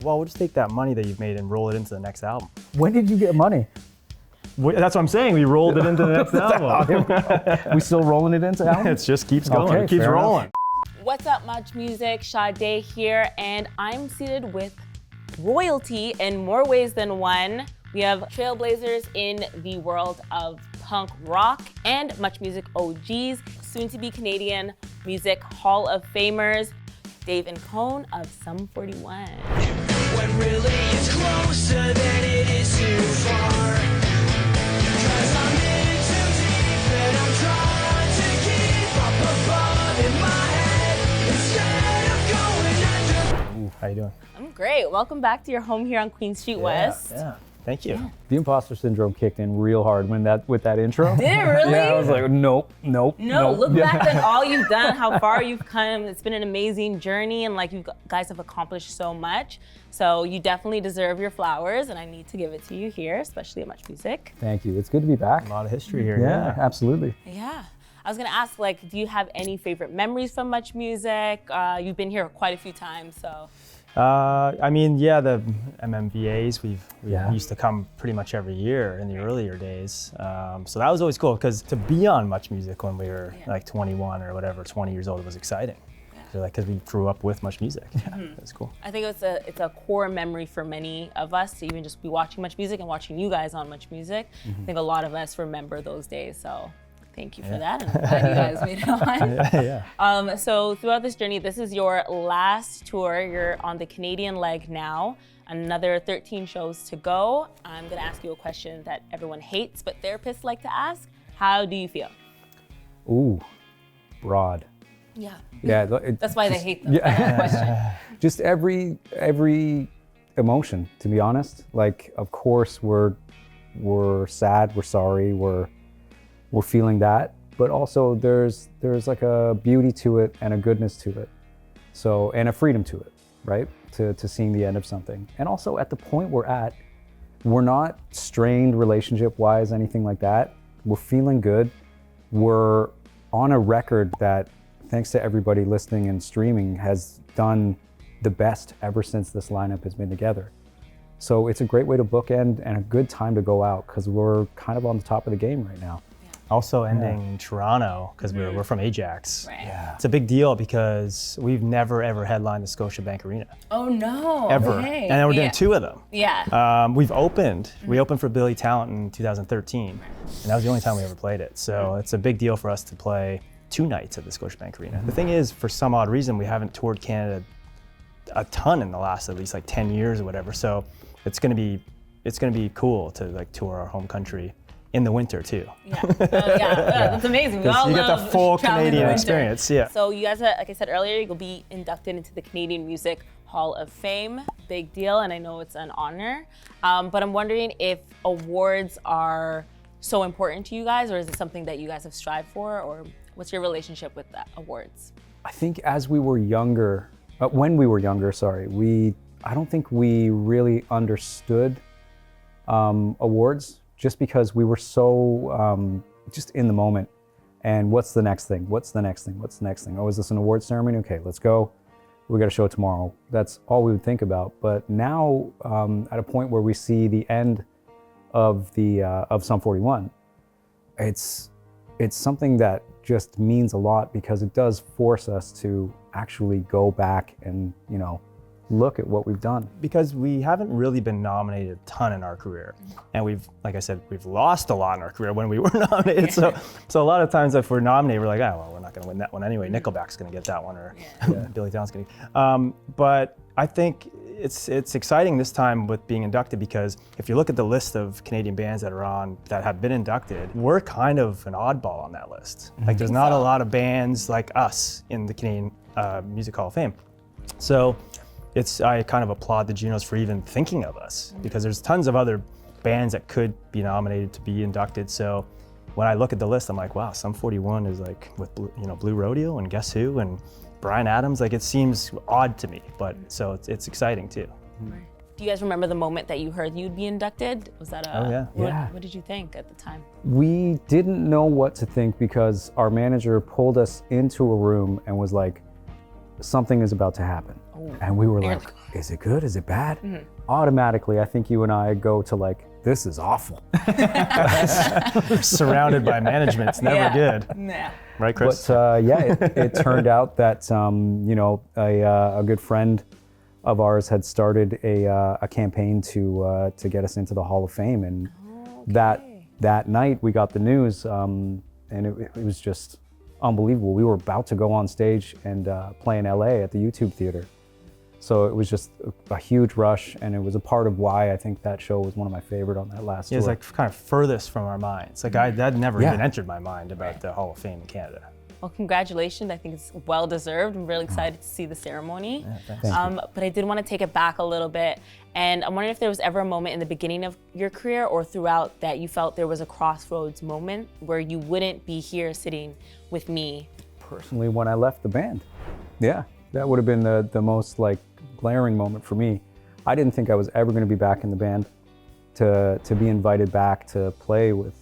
Well, we'll just take that money that you've made and roll it into the next album. When did you get money? That's what I'm saying. We rolled it into the next album. We still rolling it into album? It just keeps going. Okay, it keeps fair rolling. enough. What's up, MuchMusic? Sade here, and I'm seated with royalty in more ways than one. We have trailblazers in the world of punk rock and MuchMusic OGs, soon-to-be Canadian Music Hall of Famers, Dave and Cone of Sum 41. When really it's closer than it is too far. 'Cause I'm in too deep and I'm trying to keep up above in my head instead of going under. How you doing? I'm great. Welcome back to your home here on Queen Street West. Yeah. Thank you. The imposter syndrome kicked in real hard with that intro. Did it really? Yeah, I was like, nope. No, look back at all you've done, how far you've come. It's been an amazing journey, and like you guys have accomplished so much. So you definitely deserve your flowers, and I need to give it to you here, especially at MuchMusic. Thank you. It's good to be back. A lot of history here. Yeah, absolutely. Yeah. I was gonna ask, like, do you have any favorite memories from MuchMusic? You've been here quite a few times, so. I mean, yeah, the MMVAs, we Yeah. used to come pretty much every year in the earlier days. So that was always cool because to be on MuchMusic when we were like 21 or whatever, 20 years old, was exciting. So, like, because we grew up with MuchMusic. Yeah, that's cool. I think it's a core memory for many of us to even just be watching MuchMusic and watching you guys on MuchMusic. I think a lot of us remember those days, so thank you for that, and I'm glad you guys made it on. Yeah. So throughout this journey, this is your last tour. You're on the Canadian leg now. Another 13 shows to go. I'm gonna ask you a question that everyone hates, but therapists like to ask. How do you feel? Ooh, broad. Yeah. Yeah, That's why they hate that question. just every emotion, to be honest. Like, of course, we're sad, we're sorry, we're feeling that, but also there's like a beauty to it and a goodness to it. So, and a freedom to it, right? To seeing the end of something. And also at the point we're at, we're not strained relationship-wise, anything like that. We're feeling good. We're on a record that, thanks to everybody listening and streaming, has done the best ever since this lineup has been together. So it's a great way to bookend and a good time to go out because we're kind of on the top of the game right now. Also ending in Toronto, because we're from Ajax. Right. Yeah. It's a big deal because we've never ever headlined the Scotiabank Arena. Oh no. Ever. Okay. And then we're doing two of them. Yeah. We opened for Billy Talent in 2013, and that was the only time we ever played it. So it's a big deal for us to play 2 nights at the Scotiabank Arena. The thing is, for some odd reason, we haven't toured Canada a ton in the last at least like 10 years or whatever. So it's gonna be cool to like tour our home country in the winter too. Yeah. That's amazing. We all You get the love full traveling in the Canadian winter. experience. Yeah. So you guys, like I said earlier, you'll be inducted into the Canadian Music Hall of Fame. Big deal, and I know it's an honor. But I'm wondering if awards are so important to you guys, or is it something that you guys have strived for, or what's your relationship with that awards? I think as we were younger, when we were younger, I don't think we really understood awards just because we were so just in the moment. And what's the next thing? What's the next thing? What's the next thing? Oh, is this an award ceremony? Okay, let's go. We got a show tomorrow. That's all we would think about. But now, at a point where we see the end of Sum 41, it's something that just means a lot because it does force us to actually go back and, look at what we've done. Because we haven't really been nominated a ton in our career. And like I said, we've lost a lot in our career when we were nominated. So a lot of times if we're nominated, we're like, oh, well, we're not gonna win that one anyway. Nickelback's gonna get that one, or Billy Talent's gonna. But I think it's exciting this time with being inducted because if you look at the list of Canadian bands that are on, that have been inducted, we're kind of an oddball on that list. Like there's not a lot of bands like us in the Canadian Music Hall of Fame. So I kind of applaud the Junos for even thinking of us because there's tons of other bands that could be nominated to be inducted. So when I look at the list, I'm like, wow, Sum 41 is like with Blue Rodeo and Guess Who and Bryan Adams. Like it seems odd to me, but so it's exciting too. Do you guys remember the moment that you heard you'd be inducted? Was that what did you think at the time? We didn't know what to think because our manager pulled us into a room and was like, something is about to happen. Oh And we were You're like, is it good? Is it bad? Automatically, I think you and I go to like, this is awful. Surrounded by management, it's never good. Nah. Right, Chris? But it turned out that a good friend of ours had started a campaign to get us into the Hall of Fame, and that night we got the news, and it was just unbelievable. We were about to go on stage and play in LA at the YouTube Theater. So it was just a huge rush, and it was a part of why I think that show was one of my favorite on that last tour. It's like kind of furthest from our minds. Like that never even entered my mind about the Hall of Fame in Canada. Well, congratulations. I think it's well deserved. I'm really excited to see the ceremony. Yeah, thanks. But I did want to take it back a little bit. And I'm wondering if there was ever a moment in the beginning of your career or throughout that you felt there was a crossroads moment where you wouldn't be here sitting with me. Personally, when I left the band. Yeah, that would have been the most like glaring moment for me. I didn't think I was ever going to be back in the band. To be invited back to play with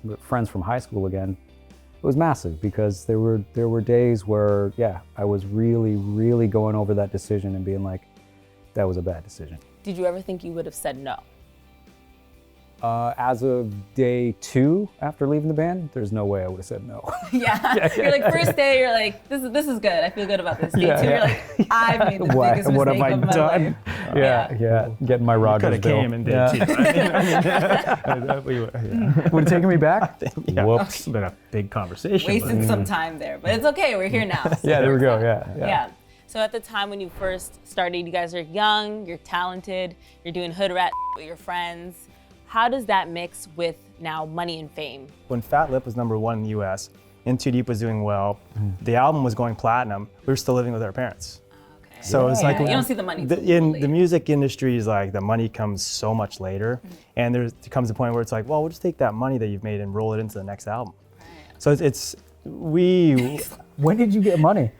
with friends from high school again, it was massive, because there were days where I was really going over that decision and being like, that was a bad decision. Did you ever think you would have said no? As of day 2 after leaving the band, there's no way I would have said no. Yeah. You're like, first day, you're like, this is good. I feel good about this. Day 2, you're like, I've made the biggest what mistake have I of my done? life. Yeah, getting my Rogers Could have bill. came in day 2. Would have taken me back? Yeah. Whoops. It's been a big conversation. Wasted some time there, but it's okay. We're here now. So Yeah, there we it's go. fine. Yeah. So at the time when you first started, you guys are young, you're talented, you're doing hood rat with your friends. How does that mix with now money and fame? When Fat Lip was #1 in the US, In Too Deep was doing well, the album was going platinum, we were still living with our parents. Okay. So it's like you don't see the money till in later. the music industry is like the money comes so much later, and there comes a point where it's like, well, we'll just take that money that you've made and roll it into the next album. So we When did you get money?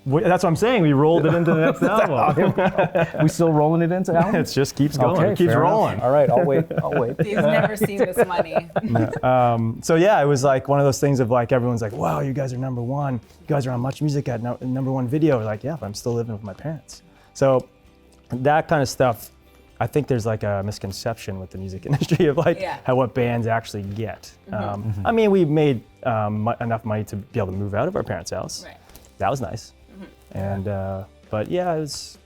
that's what I'm saying. We rolled it into the next album. We still rolling it into album? It just keeps going. Okay, it keeps fair enough. rolling. All right, I'll wait. He's never seen this money. So yeah, it was like one of those things of like everyone's like, wow, you guys are #1. You guys are on MuchMusic at #1 video. Like, yeah, but I'm still living with my parents. So that kind of stuff, I think there's like a misconception with the music industry of like what bands actually get. I mean, we made enough money to be able to move out of our parents' house. Right. That was nice. And but yeah, it was.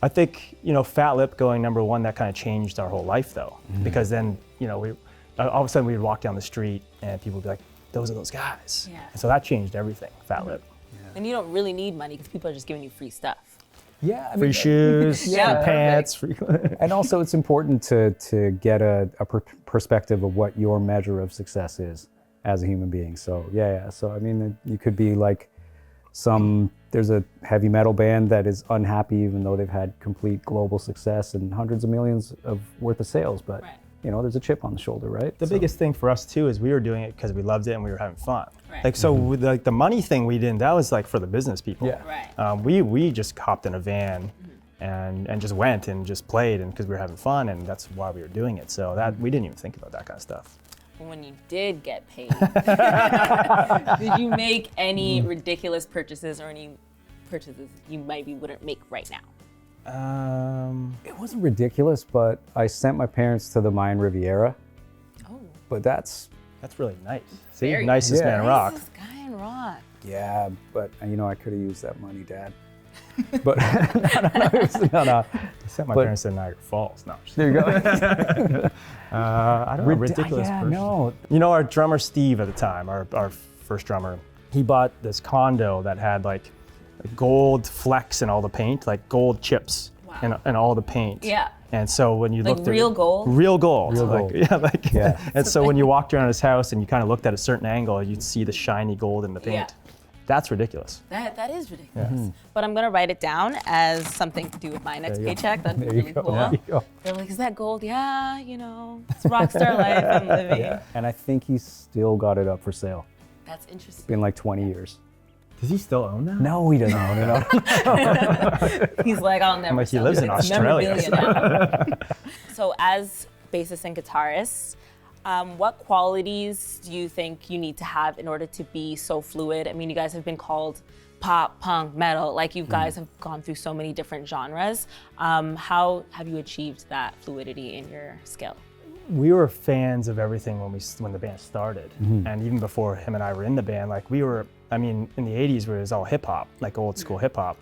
I think Fat Lip going #1, that kind of changed our whole life though, because then we all of a sudden we'd walk down the street and people would be like, those are those guys. Yeah. And so that changed everything. Fat Lip. And you don't really need money because people are just giving you free stuff. Yeah, I mean, Free shoes, Yeah, free pants, free. and also it's important to get a perspective of what your measure of success is as a human being. So yeah. So I mean, you could be like there's a heavy metal band that is unhappy even though they've had complete global success and hundreds of millions worth of sales, but there's a chip on the shoulder, right? The biggest thing for us too is we were doing it because we loved it and we were having fun. Right. Like so, with like the money thing we didn't. That was like for the business people. Yeah. Right. We just hopped in a van and just went and just played, and because we were having fun, and that's why we were doing it. So that we didn't even think about that kind of stuff. When you did get paid, did you make any ridiculous purchases or any purchases you maybe wouldn't make right now? It wasn't ridiculous, but I sent my parents to the Mayan Riviera. Oh, But that's really nice. See, Very nicest nice. man in rock. nicest guy in rock. yeah, but I could have used that money, Dad. But no. I sent my But- parents to Niagara Falls. No, just- There you go. I don't know, ridiculous Yeah, purchase. no. Our drummer Steve at the time, our first drummer, he bought this condo that had like gold flecks in all the paint, like gold chips and all the paint. Yeah. And so when you Like looked real at gold? real gold, Real like, gold. yeah. Yeah. And so when you walked around his house and you kind of looked at a certain angle, you'd see the shiny gold in the paint. Yeah. That's ridiculous. That is ridiculous. But I'm gonna write it down as something to do with my next paycheck. That'd be There you really go. cool. There you go. They're like, is that gold? Yeah, it's rock star life I'm living. And I think he's still got it up for sale. That's interesting. Been like 20 years. Does he still own that? No, he doesn't own it. He's like, I'll never like, he sell lives it. in It's Australia. memorabilia now. So as bassist and guitarist, what qualities do you think you need to have in order to be so fluid? I mean, you guys have been called hop, punk, metal. Like you guys have gone through so many different genres. How have you achieved that fluidity in your skill? We were fans of everything when the band started, and even before him and I were in the band, like we were. I mean, in the '80s, where it was all hip hop, like old school hip hop,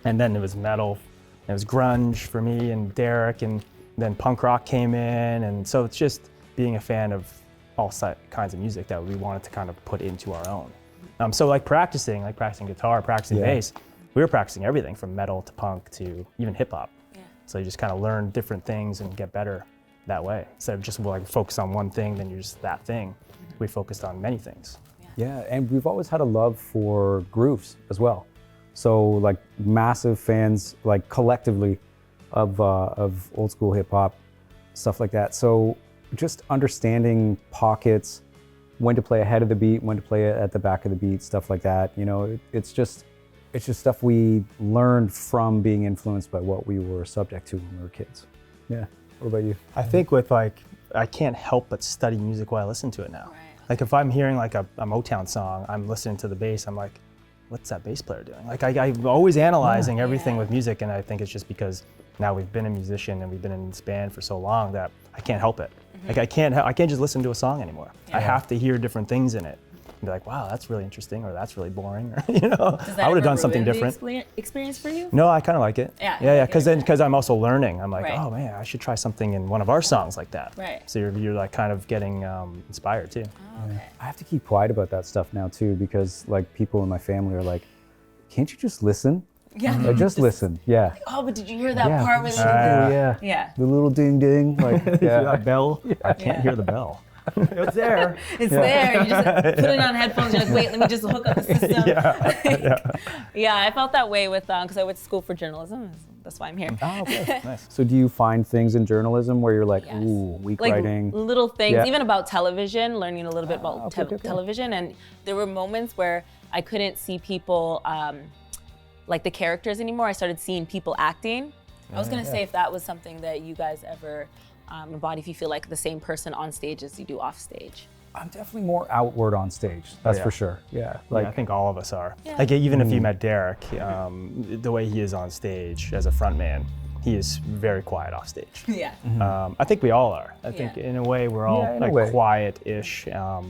and then it was metal, and it was grunge for me and Derek, and then punk rock came in, and so it's just being a fan of all kinds of music that we wanted to kind of put into our own. So like practicing guitar, practicing bass, we were practicing everything from metal to punk to even hip hop. Yeah. So you just kind of learn different things and get better that way. Instead of just like focus on one thing, then you're just that thing. We focused on many things. Yeah, and we've always had a love for grooves as well. So like massive fans, like collectively, of old school hip hop, stuff like that. So just understanding pockets, when to play ahead of the beat, when to play it at the back of the beat, stuff like that. You know, it's just stuff we learned from being influenced by what we were subject to when we were kids. Yeah. What about you? I think with like, I can't help but study music while I listen to it now. Right. Like if I'm hearing like a Motown song, I'm listening to the bass, I'm like, what's that bass player doing? Like I'm always analyzing everything with music, and I think it's just because now we've been a musician and we've been in this band for so long that I can't help it. Like I can't just listen to a song anymore. I have to hear different things in it. And be like, wow, that's really interesting, or that's really boring, or you know, I would have done something different. Experience for you? No, I kind of like it. Yeah. Because I'm also learning. I'm like, Right. oh man, I should try something in one of our songs like that. Right. So you're like kind of getting inspired too. Oh, okay. I have to keep quiet about that stuff now too, because like people in my family are like, can't you just listen? Yeah. Like, just listen. Yeah. Oh, but did you hear that part with yeah. Yeah. The little ding ding. Like, That bell. I can't hear the bell. It's there. It's there. You just put it on headphones. You're like, wait, let me just hook up the system. Yeah, I felt that way with because I went to school for journalism. That's why I'm here. Oh, okay. Nice. so do you find things in journalism where you're like, Yes. ooh, weak Like writing? little things, Yeah. even about television, learning a little bit about okay. television, and there were moments where I couldn't see people like the characters anymore. I started seeing people acting. I was gonna say if that was something that you guys ever embody, if you feel like the same person on stage as you do off stage. I'm definitely more outward on stage. That's yeah. for sure. Yeah. Like I think all of us are. Yeah. Like even if you met Derek, the way he is on stage as a front man, he is very quiet off stage. Yeah. I think we all are. I think in a way we're all Yeah, in a like way. quiet-ish,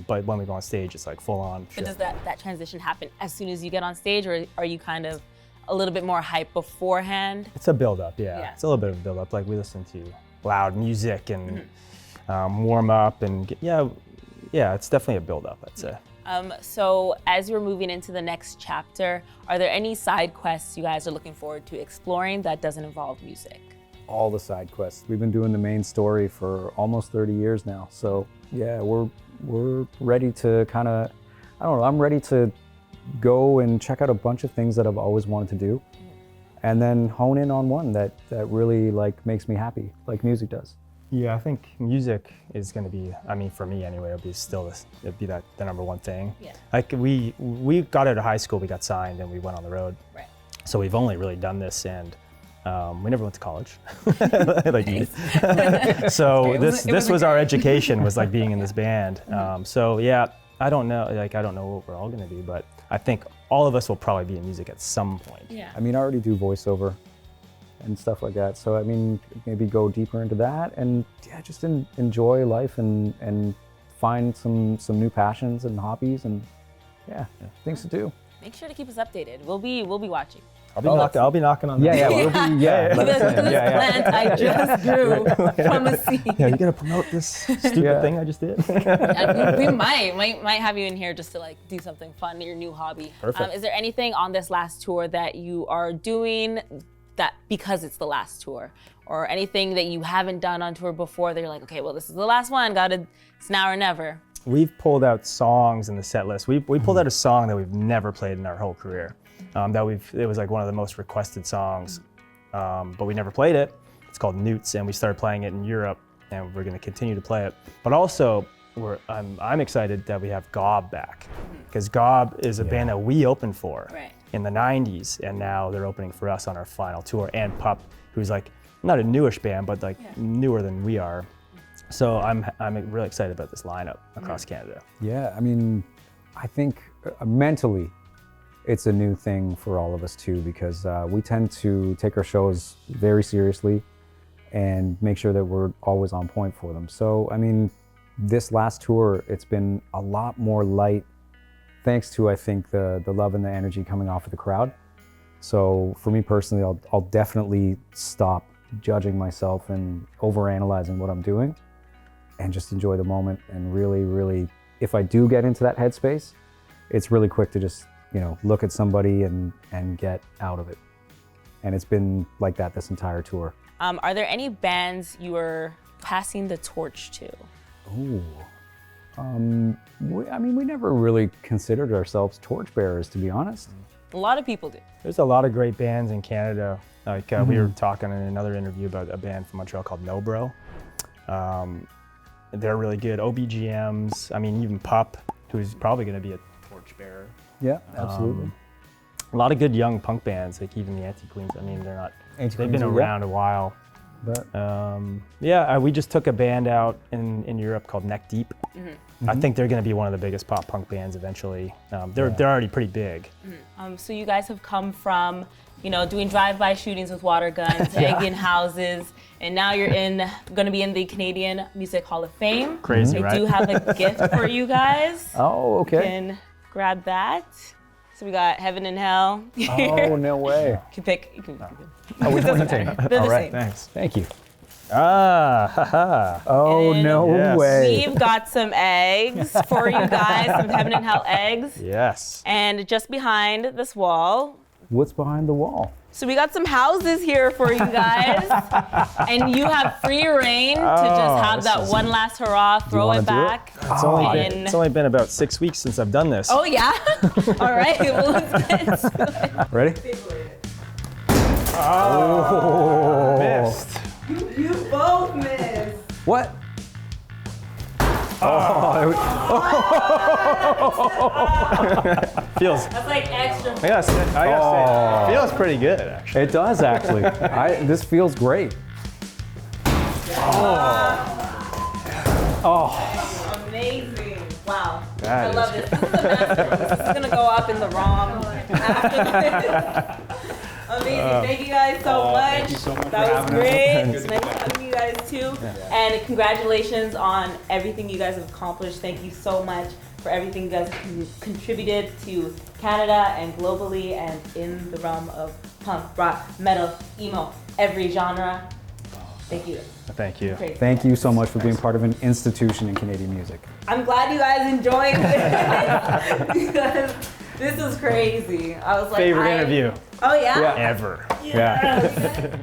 but when we go on stage, it's like full on. But does that transition happen as soon as you get on stage, or are you kind of a little bit more hype beforehand? It's a build-up, yeah. Yeah. It's a little bit of a build-up. Like we listen to loud music and warm up, and it's definitely a build-up, I'd say. So as we're moving into the next chapter, are there any side quests you guys are looking forward to exploring that doesn't involve music? All the side quests. We've been doing the main story for almost 30 years now. So yeah, we're ready to kind of, I don't know, I'm ready to go and check out a bunch of things that I've always wanted to do, and then hone in on one that really like makes me happy, like music does. Yeah, I think music is going to be, I mean, for me anyway, it'd be the number one thing. Yeah. Like we got out of high school, we got signed, and we went on the road. Right. So we've only really done this, and we never went to college. Like you. So this was our education, was like being in this band. So yeah, I don't know what we're all going to do, but I think all of us will probably be in music at some point. Yeah. I mean, I already do voiceover and stuff like that. So I mean, maybe go deeper into that, and yeah, just enjoy life and find some new passions and hobbies, and things to do. Make sure to keep us updated. We'll be watching. I'll be knocking on that. Let us in. This plant I just grew from a seed. Yeah, you gotta promote this stupid thing I just did. We might have you in here just to like do something fun, your new hobby. Perfect. Is there anything on this last tour that you are doing that because it's the last tour, or anything that you haven't done on tour before that you're like, okay, well, this is the last one, it's now or never? We've pulled out songs in the set list. We pulled out a song that we've never played in our whole career. It was like one of the most requested songs, but we never played it. It's called Newts, and we started playing it in Europe, and we're going to continue to play it. But also, I'm excited that we have Gob back, because Gob is a band that we opened for in the 90s, and now they're opening for us on our final tour. And Pup, who's like not a newish band, but like newer than we are. So I'm really excited about this lineup across Canada. Yeah, I mean, I think mentally, it's a new thing for all of us too, because we tend to take our shows very seriously and make sure that we're always on point for them. So, I mean, this last tour, it's been a lot more light, thanks to, I think, the love and the energy coming off of the crowd. So for me personally, I'll definitely stop judging myself and overanalyzing what I'm doing and just enjoy the moment. And really, really, if I do get into that headspace, it's really quick to just, you know, look at somebody and get out of it. And it's been like that this entire tour. Are there any bands you are passing the torch to? Ooh. I mean, we never really considered ourselves torchbearers, to be honest. A lot of people do. There's a lot of great bands in Canada. Like we were talking in another interview about a band from Montreal called No Bro. They're really good. OBGMs. I mean, even Pup, who's probably going to be a torchbearer. Yeah, absolutely. A lot of good young punk bands, like even the Anti-Queens. I mean, they're not. They've been around a while. But yeah, we just took a band out in Europe called Neck Deep. I think they're going to be one of the biggest pop punk bands eventually. They're already pretty big. So you guys have come from, you know, doing drive-by shootings with water guns, egging houses, and now you're going to be in the Canadian Music Hall of Fame. Crazy, right? I do have a gift for you guys. oh, You okay. can grab that. So we got Heaven and Hell. Oh, no way. You can pick. You can, Oh, which one you take? they're the All right, same. Thanks. thank you. Haha. Oh, And no Yes. way. We've got some eggs for you guys, some Heaven and Hell eggs. Yes. And just behind this wall, What's behind the wall? so we got some houses here for you guys. And you have free reign to just have that one last hurrah, throw wanna it do it? back. It's only been about 6 weeks since I've done this. Oh, yeah? All right, well, let's get into it. Ready? Missed. You both missed. What? Feels. That's like extra. I gotta say, it feels pretty good actually. It does, actually. This feels great. Amazing. Wow. That I is love this. This is a masterpiece. This is going to go up in the ROM after this. Amazing. Thank you guys so much. Thank you so much. That was great. It's nice having you guys too. And congratulations on everything you guys have accomplished. Thank you so much for everything you guys have contributed to Canada and globally and in the realm of punk, rock, metal, emo, every genre. Thank you. Thank you. Crazy. Thank you so much for being part of an institution in Canadian music. I'm glad you guys enjoyed this because this is crazy. I was like, Favorite interview Oh yeah? Yeah. ever. Yeah.